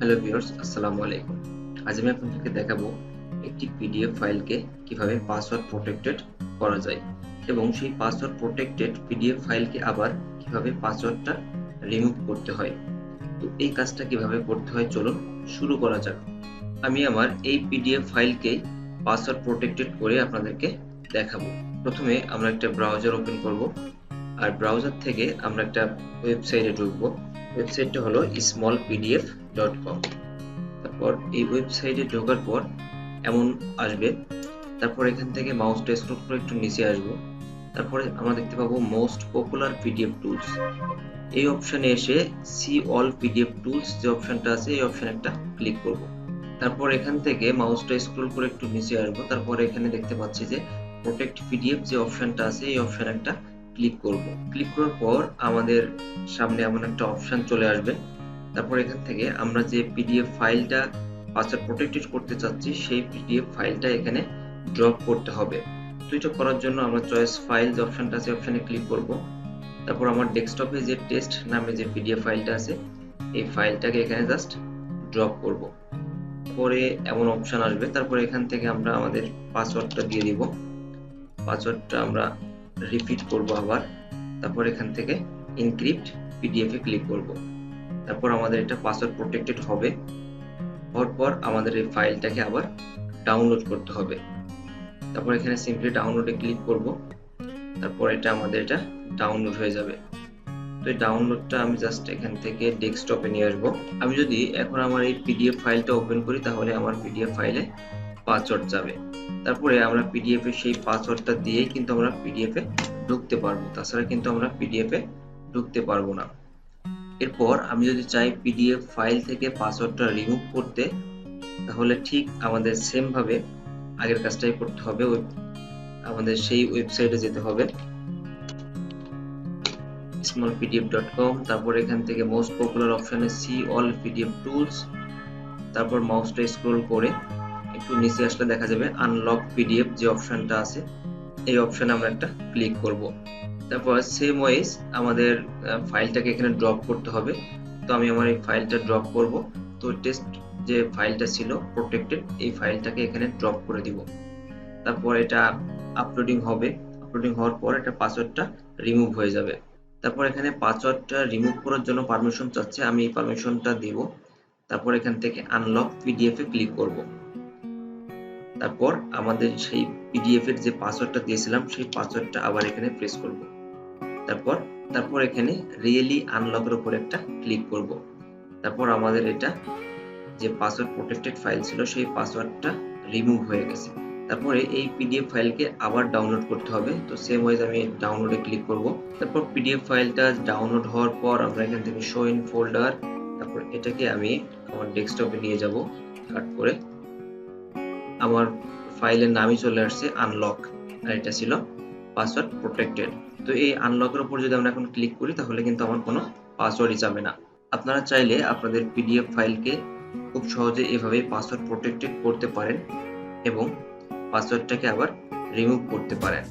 Hello viewers, আসসালামু আলাইকুম। আজ আমি আপনাদেরকে দেখাবো একটি পিডিএফ ফাইলকে কিভাবে পাসওয়ার্ড প্রোটেক্টেড করা যায় এবং সেই পাসওয়ার্ড প্রোটেক্টেড পিডিএফ ফাইলকে আবার কিভাবে পাসওয়ার্ডটা রিমুভ করতে হয়। তো এই কাজটা কিভাবে করতে হয় চলুন শুরু করা যাক। আমি আমার এই পিডিএফ ফাইলকেই পাসওয়ার্ড প্রোটেক্টেড করে আপনাদেরকে দেখাবো। প্রথমে আমরা একটা ব্রাউজার ওপেন করব আর ব্রাউজার থেকে আমরা একটা ওয়েবসাইটে ঢুকবো। ওয়েবসাইটটা হলো smallpdf.com। তারপর এই ওয়েবসাইটে ঢোকার পর এমন আসবে। তারপর এখান থেকে মাউসটা স্ক্রল করে একটু নিচে আসবো। তারপরে আমরা দেখতে পাবো মোস্ট পপুলার পিডিএফ টুলস। এই অপশনে এসে সি অল পিডিএফ টুলস যে অপশনটা আছে এই অপশনে একটা ক্লিক করব। তারপর এখান থেকে মাউসটা স্ক্রল করে একটু নিচে আসবো। তারপর এখানে দেখতে পাচ্ছি যে প্রোটেক্ট পিডিএফ যে অপশনটা আছে এই অপশনে একটা ক্লিক করব। ক্লিক করার পর আমাদের সামনে এমন একটা অপশন চলে আসবে। তারপর এখান থেকে আমরা যে পিডিএফ ফাইলটা পাসওয়ার্ড প্রোটেক্টেড করতে চাচ্ছি সেই পিডিএফ ফাইলটা এখানে ড্রপ করতে হবে। তো এটা করার জন্য আমরা চয়েস ফাইল যে অপশনটা আছে অপশনে ক্লিক করব। তারপর আমার ডেস্কটপে যে টেস্ট নামে যে পিডিএফ ফাইলটা আছে এই ফাইলটাকে এখানে জাস্ট ড্রপ করব। পরে এমন অপশন আসবে। তারপর এখান থেকে আমরা আমাদের পাসওয়ার্ডটা দিয়ে দিব। পাসওয়ার্ডটা আমরা রিপিট করব আবার। তারপর এখান থেকে এনক্রিপ্ট পিডিএফ এ ক্লিক করব। তারপর আমাদের এটা পাসওয়ার্ড প্রোটেক্টেড হবে। হওয়ার পর আমাদের এই ফাইলটাকে আবার ডাউনলোড করতে হবে। তারপর এখানে সিম্পলি ডাউনলোডে ক্লিক করব। তারপর এটা ডাউনলোড হয়ে যাবে। তো এই ডাউনলোডটা আমি জাস্ট এখান থেকে ডেস্কটপে নিয়ে আসবো। আমি যদি এখন আমার এই পিডিএফ ফাইলটা ওপেন করি তাহলে আমার পিডিএফ ফাইলে পাসওয়ার্ড যাবে। তারপরে আমরা পিডিএফ এ সেই পাসওয়ার্ডটা দিয়েই কিন্তু আমরা পিডিএফ এ ঢুকতে পারবো। তাছাড়া কিন্তু আমরা পিডিএফ এ ঢুকতে পারবো না। এরপর আমি যদি চাই পিডিএফ ফাইল থেকে পাসওয়ার্ডটা রিমুভ করতে তাহলে ঠিক আমাদের সেম ভাবে আগের কাজটাই করতে হবে। আমাদের সেই ওয়েবসাইটে যেতে হবে smallpdf.com। তারপর এখান থেকে মোস্ট পপুলার অপশনে সি অল পিডিএফ টুলস। তারপর মাউসটা স্ক্রল করে একটু নিচে আসলে দেখা যাবে আনলক পিডিএফ যে অপশনটা আছে এই অপশনে আমরা একটা ক্লিক করব। তারপর সেম ওয়েজ আমাদের ফাইলটাকে এখানে ড্রপ করতে হবে। তো আমি আমার এই ফাইলটা ড্রপ করব। তো টেস্ট যে ফাইলটা ছিল প্রোটেক্টেড এই ফাইলটাকে এখানে ড্রপ করে দিব। তারপর এটা আপলোডিং হবে। আপলোডিং হওয়ার পর এটা পাসওয়ার্ডটা রিমুভ হয়ে যাবে। তারপর এখানে পাসওয়ার্ডটা রিমুভ করার জন্য পারমিশন চাচ্ছে, আমি এই পারমিশনটা দেব। তারপর এখান থেকে আনলক পিডিএফ এ ক্লিক করব। তারপর আমাদের সেই পিডিএফ এর যে পাসওয়ার্ডটা দিয়েছিলাম সেই পাসওয়ার্ডটা আবার এখানে প্রেস করব। তারপর এখানে রিয়েলি আনলকের উপর একটা ক্লিক করব। তারপর আমাদের এটা যে পাসওয়ার্ড প্রোটেক্টেড ফাইল ছিল সেই পাসওয়ার্ডটা রিমুভ হয়ে গেছে। তারপরে এই পিডিএফ ফাইলকে আবার ডাউনলোড করতে হবে। তো সেম ওয়েজ আমি ডাউনলোডে ক্লিক করব। তারপর পিডিএফ ফাইলটা ডাউনলোড হওয়ার পর আমরা এখান থেকে শো ইন ফোল্ডার, তারপর এটাকে আমি আমার ডেস্কটপে নিয়ে যাব কাট করে। আমার ফাইলের নামই চলে আসছে আনলক আর এটা ছিল পাসওয়ার্ড প্রোটেক্টেড। তো এই আনলকের উপর যদি আমরা এখন ক্লিক করি তাহলে কিন্তু আমার কোনো পাসওয়ার্ডই যাবে না। আপনারা চাইলে আপনাদের পিডিএফ ফাইলকে খুব সহজে এভাবে পাসওয়ার্ড প্রোটেক্টেড করতে পারেন এবং পাসওয়ার্ডটাকে আবার রিমুভ করতে পারেন।